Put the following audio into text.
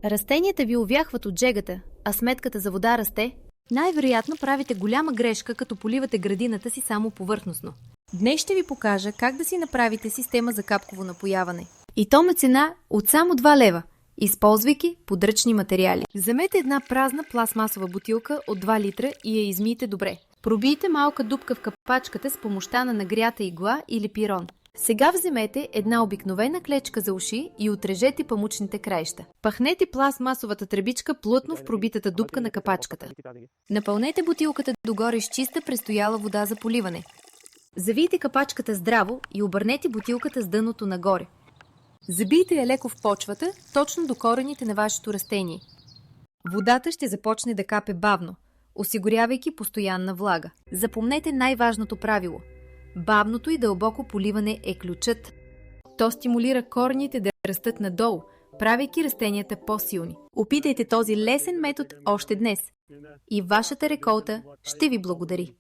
Растенията ви увяхват от жегата, а сметката за вода расте. Най-вероятно правите голяма грешка, като поливате градината си само повърхностно. Днес ще ви покажа как да си направите система за капково напояване. И то на цена от само 2 лева, използвайки подръчни материали. Вземете една празна пластмасова бутилка от 2 литра и я измийте добре. Пробийте малка дупка в капачката с помощта на нагрята игла или пирон. Сега вземете една обикновена клечка за уши и отрежете памучните краища. Пъхнете пластмасовата тръбичка плътно в пробитата дупка на капачката. Напълнете бутилката догоре с чиста престояла вода за поливане. Завийте капачката здраво и обърнете бутилката с дъното нагоре. Забийте я леко в почвата, точно до корените на вашето растение. Водата ще започне да капе бавно, осигурявайки постоянна влага. Запомнете най-важното правило. Бавното и дълбоко поливане е ключът. То стимулира корените да растат надолу, правейки растенията по-силни. Опитайте този лесен метод още днес и вашата реколта ще ви благодари.